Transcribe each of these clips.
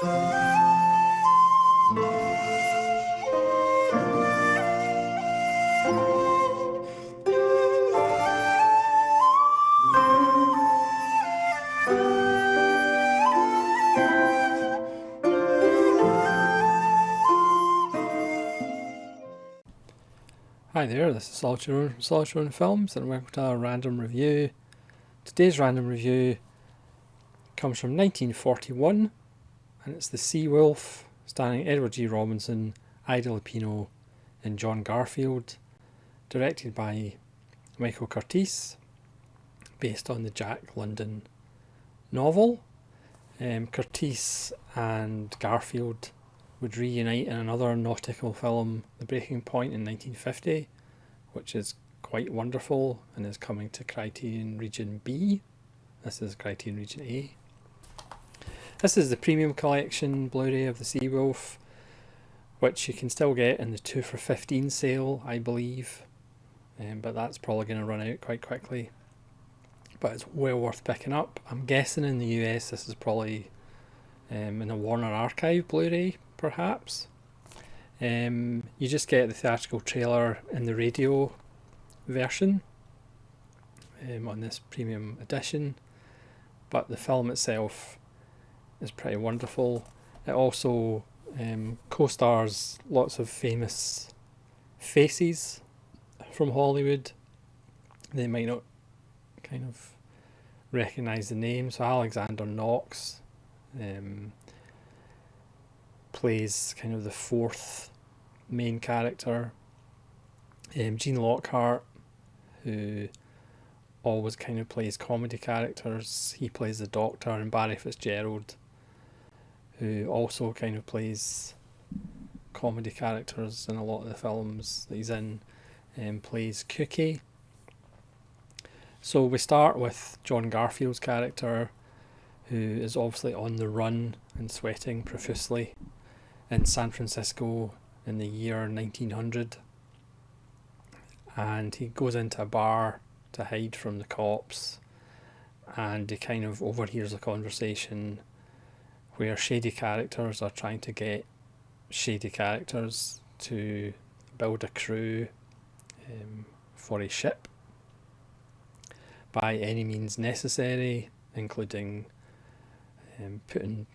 Hi there, this is Solitude Films, and welcome to a random review. Today's random review comes from 1941, and it's The Sea Wolf, starring Edward G. Robinson, Ida Lupino, and John Garfield, directed by Michael Curtiz, based on the Jack London novel. Curtiz and Garfield would reunite in another nautical film, The Breaking Point, in 1950, which is quite wonderful and is coming to Criterion Region B. This is Criterion Region A. This is the premium collection Blu-ray of The Sea Wolf, which you can still get in the 2 for 15 sale, I believe, but that's probably going to run out quite quickly. But it's well worth picking up. I'm guessing in the US this is probably in a Warner Archive Blu-ray, perhaps. You just get the theatrical trailer in the radio version on this premium edition, but the film itself is pretty wonderful. It also co-stars lots of famous faces from Hollywood. They might not kind of recognise the name. So Alexander Knox plays kind of the fourth main character. Gene Lockhart, who always kind of plays comedy characters, he plays the Doctor, and Barry Fitzgerald, who also kind of plays comedy characters in a lot of the films that he's in, plays Cookie. So we start with John Garfield's character, who is obviously on the run and sweating profusely in San Francisco in the year 1900, and he goes into a bar to hide from the cops, and he kind of overhears a conversation where shady characters are trying to get shady characters to build a crew for a ship by any means necessary, including putting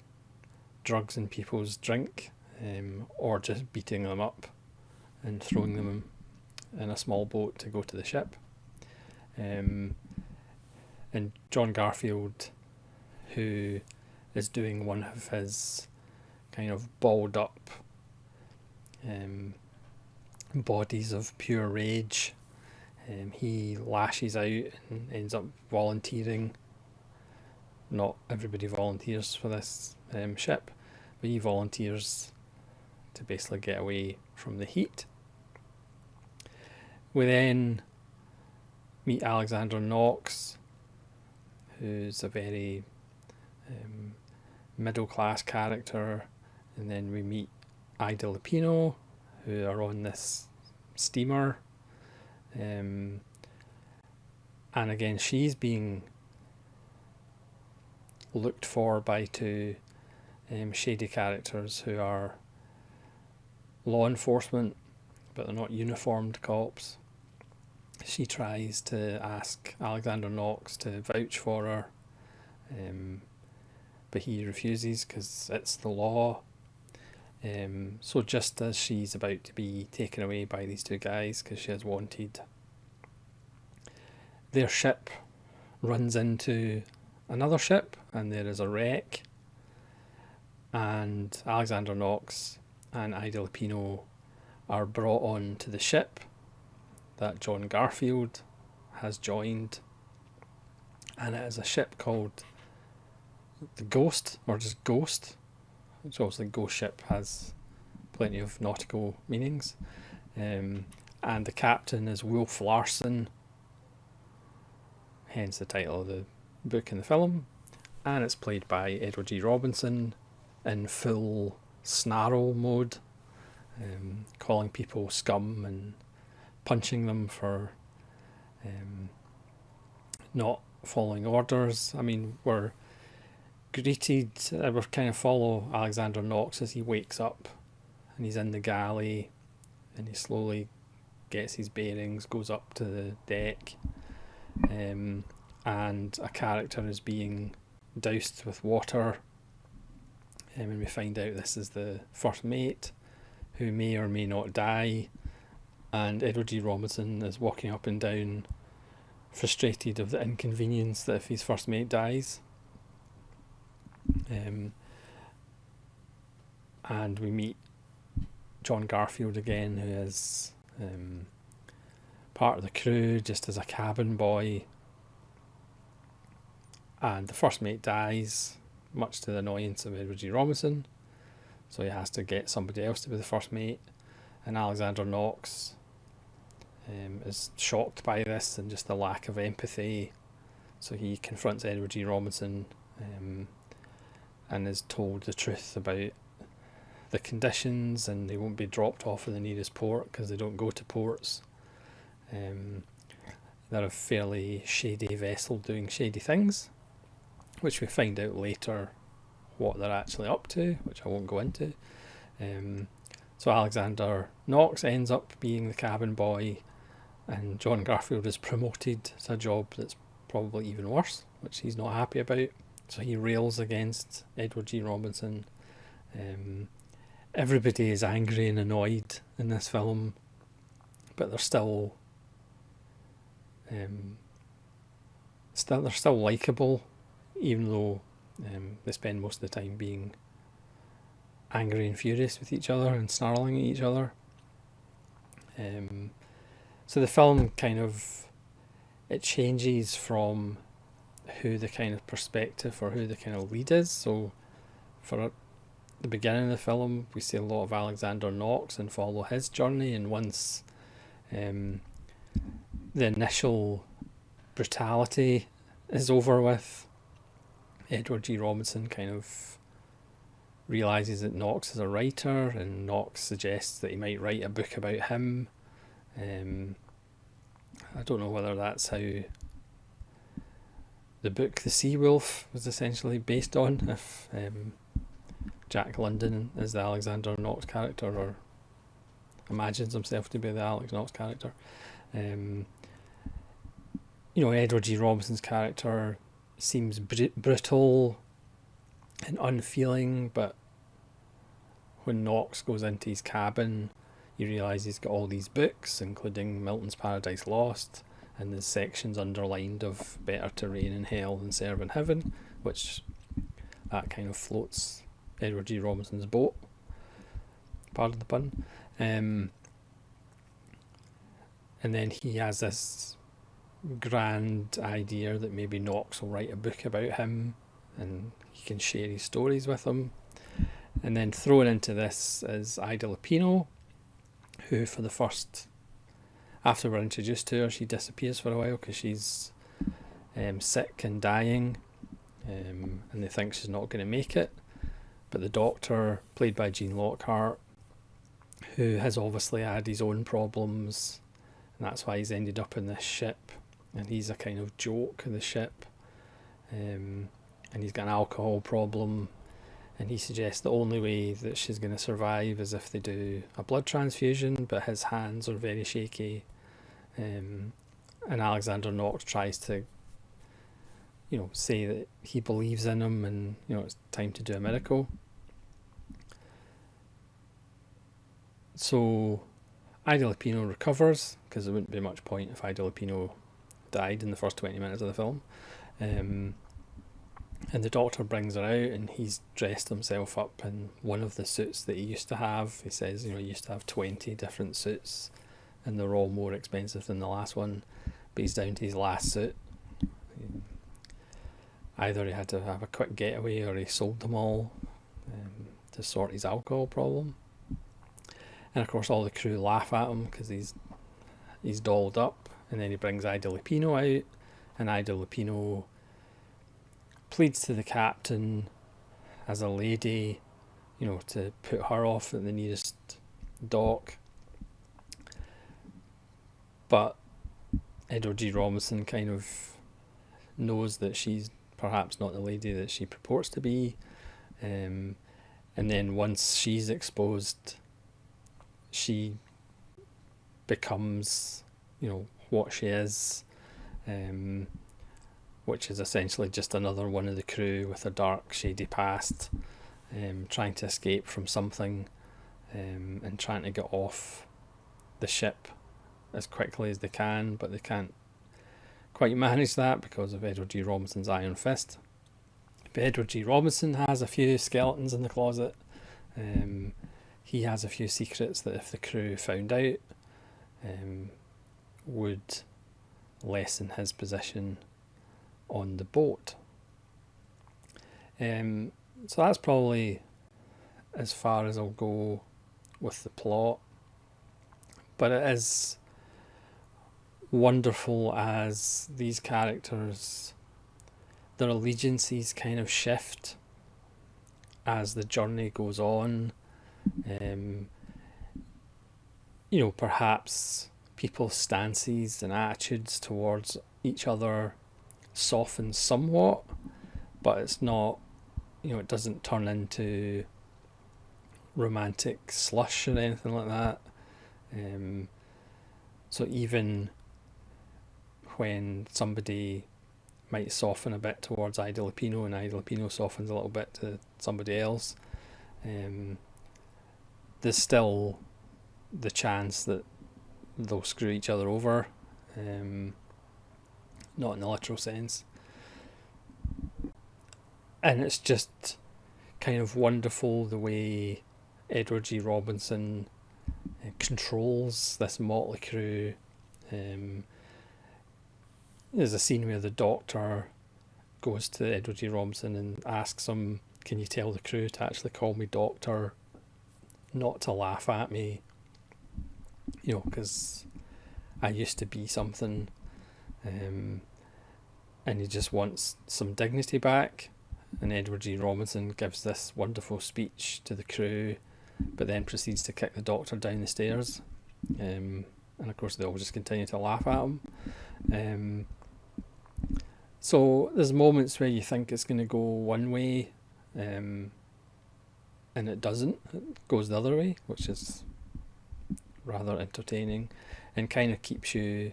drugs in people's drink, or just beating them up and throwing them in a small boat to go to the ship. And John Garfield, who is doing one of his kind of balled up bodies of pure rage, he lashes out and ends up volunteering. Not everybody volunteers for this ship, but he volunteers to basically get away from the heat. We then meet Alexander Knox, who's a very middle class character, and then we meet Ida Lupino, who are on this steamer, and again she's being looked for by two shady characters who are law enforcement, but they're not uniformed cops. She tries to ask Alexander Knox to vouch for her, but he refuses because it's the law. So just as she's about to be taken away by these two guys because she is wanted, their ship runs into another ship and there is a wreck, and Alexander Knox and Ida Lupino are brought on to the ship that John Garfield has joined, and it is a ship called the Ghost, or just Ghost, which obviously Ghost Ship has plenty of nautical meanings, and the captain is Wolf Larsen, hence the title of the book and the film, and it's played by Edward G. Robinson in full snarl mode, calling people scum and punching them for not following orders. I mean, we're greeted, we kind of follow Alexander Knox as he wakes up and he's in the galley and he slowly gets his bearings, goes up to the deck, and a character is being doused with water, and we find out this is the first mate who may or may not die, and Edward G. Robinson is walking up and down frustrated of the inconvenience that if his first mate dies. And we meet John Garfield again, who is part of the crew just as a cabin boy, and the first mate dies, much to the annoyance of Edward G. Robinson, so he has to get somebody else to be the first mate, and Alexander Knox is shocked by this and just the lack of empathy, so he confronts Edward G. Robinson and is told the truth about the conditions, and they won't be dropped off at the nearest port because they don't go to ports. They're a fairly shady vessel doing shady things, which we find out later what they're actually up to, which I won't go into. So Alexander Knox ends up being the cabin boy, and John Garfield is promoted to a job that's probably even worse, which he's not happy about. So he rails against Edward G. Robinson. Everybody is angry and annoyed in this film, but they're still likeable, even though they spend most of the time being angry and furious with each other and snarling at each other. So the film it changes from who the kind of perspective or who the kind of lead is. So for the beginning of the film, we see a lot of Alexander Knox and follow his journey, and once the initial brutality is over with, Edward G. Robinson kind of realises that Knox is a writer, and Knox suggests that he might write a book about him. I don't know whether that's how the book The Sea Wolf was essentially based on, if Jack London is the Alexander Knox character, or imagines himself to be the Alex Knox character. Edward G. Robinson's character seems brutal and unfeeling, but when Knox goes into his cabin, you realise he's got all these books, including Milton's Paradise Lost, and there's sections underlined of better to reign in hell than serve in heaven, which that kind of floats Edward G. Robinson's boat, pardon the pun. And then he has this grand idea that maybe Knox will write a book about him and he can share his stories with him. And then thrown into this is Ida Lupino, who after we're introduced to her, she disappears for a while because she's sick and dying, and they think she's not going to make it. But the doctor, played by Gene Lockhart, who has obviously had his own problems, and that's why he's ended up in this ship, and he's a kind of joke of the ship, and he's got an alcohol problem, and he suggests the only way that she's going to survive is if they do a blood transfusion, but his hands are very shaky, and Alexander Knox tries to say that he believes in him, and it's time to do a miracle. So Ida Lupino recovers, because there wouldn't be much point if Ida Lupino died in the first 20 minutes of the film. And the doctor brings her out, and he's dressed himself up in one of the suits that he used to have. He says, he used to have 20 different suits, and they're all more expensive than the last one, but he's down to his last suit. Either he had to have a quick getaway, or he sold them all to sort his alcohol problem. And of course all the crew laugh at him because he's dolled up, and then he brings Ida Lupino out, and Ida Lupino pleads to the captain as a lady, to put her off at the nearest dock. But Edward G. Robinson kind of knows that she's perhaps not the lady that she purports to be. And then once she's exposed, she becomes, what she is, which is essentially just another one of the crew with a dark, shady past, trying to escape from something, and trying to get off the ship as quickly as they can, but they can't quite manage that because of Edward G. Robinson's iron fist. But Edward G. Robinson has a few skeletons in the closet. He has a few secrets that if the crew found out, would lessen his position on the boat. So that's probably as far as I'll go with the plot. But it is wonderful as these characters, their allegiances kind of shift as the journey goes on. Perhaps people's stances and attitudes towards each other soften somewhat, but it's not, it doesn't turn into romantic slush or anything like that. So even when somebody might soften a bit towards Ida Lupino and Ida Lupino softens a little bit to somebody else, there's still the chance that they'll screw each other over, not in the literal sense. And it's just kind of wonderful the way Edward G. Robinson controls this motley crew. There's a scene where the doctor goes to Edward G. Robinson and asks him, can you tell the crew to actually call me doctor, not to laugh at me, because I used to be something, and he just wants some dignity back. And Edward G. Robinson gives this wonderful speech to the crew, but then proceeds to kick the doctor down the stairs, and of course they all just continue to laugh at him. So there's moments where you think it's going to go one way, and it doesn't. It goes the other way, which is rather entertaining and kind of keeps you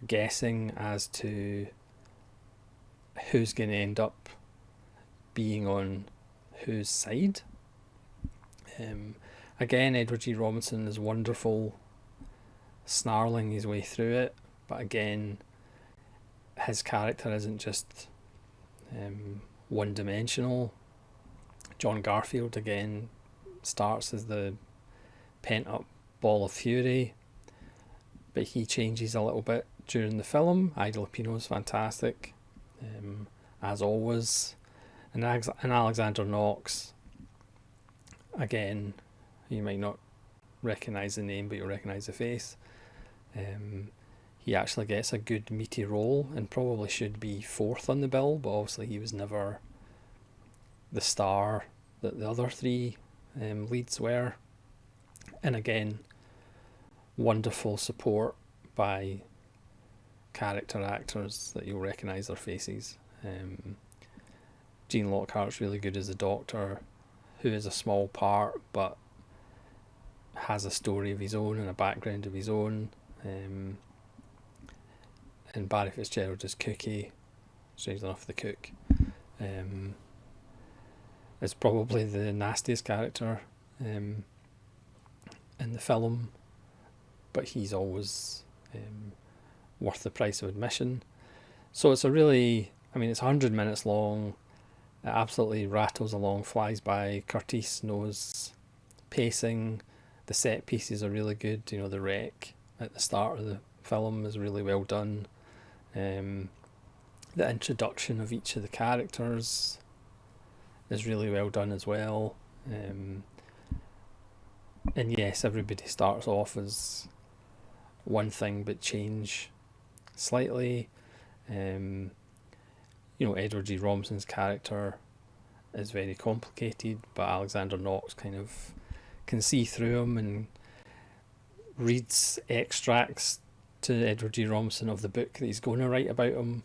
guessing as to who's going to end up being on whose side. Again, Edward G. Robinson is wonderful, snarling his way through it, but again, his character isn't just one-dimensional. John Garfield again starts as the pent-up ball of fury, but he changes a little bit during the film. Ida Lupino is fantastic, as always, and Alexander Knox, again, you might not recognise the name, but you'll recognise the face. He actually gets a good meaty role and probably should be fourth on the bill, but obviously he was never the star that the other three leads were. And again, wonderful support by character actors that you'll recognise their faces. Gene Lockhart's really good as the Doctor, who is a small part but has a story of his own and a background of his own. And Barry Fitzgerald is Cookie, strangely enough the cook, is probably the nastiest character in the film, but he's always worth the price of admission. So it's it's 100 minutes long. It absolutely rattles along, flies by. Curtiz knows pacing. The set pieces are really good. The wreck at the start of the film is really well done. The introduction of each of the characters is really well done as well. And yes, everybody starts off as one thing but change slightly. Edward G. Robinson's character is very complicated, but Alexander Knox kind of can see through him and reads extracts to Edward G. Robinson of the book that he's going to write about him,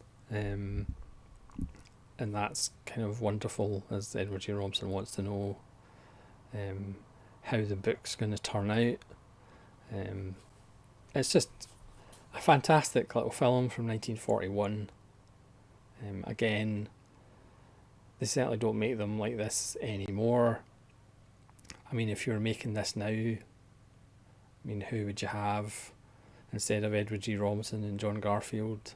and that's kind of wonderful, as Edward G. Robinson wants to know how the book's going to turn out. It's just a fantastic little film from 1941. Again, they certainly don't make them like this anymore. I mean, if you were making this now, I mean, who would you have instead of Edward G. Robinson and John Garfield?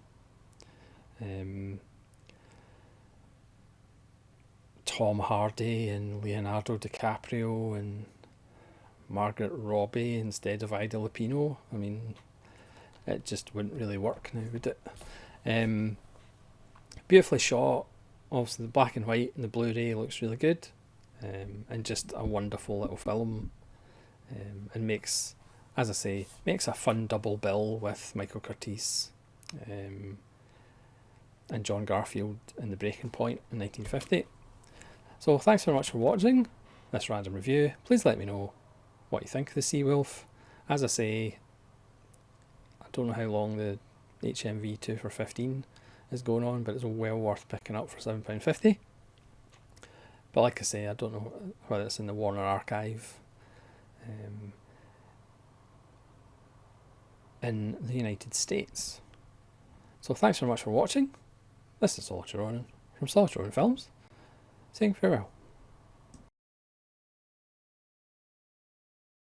Tom Hardy and Leonardo DiCaprio and Margaret Robbie instead of Ida Lupino. I mean, it just wouldn't really work now, would it? Beautifully shot. Obviously the black and white and the Blu-ray looks really good, and just a wonderful little film, and makes, as I say, makes a fun double bill with Michael Curtiz and John Garfield in The Breaking Point in 1950. So thanks very much for watching this random review. Please let me know what you think of the Seawolf. As I say, I don't know how long the HMV 2 for 15 is going on, but it's well worth picking up for £7.50. But like I say, I don't know whether it's in the Warner Archive in the United States. So thanks very much for watching. This is Solitary Ronin from Solitary Ronin Films, saying farewell.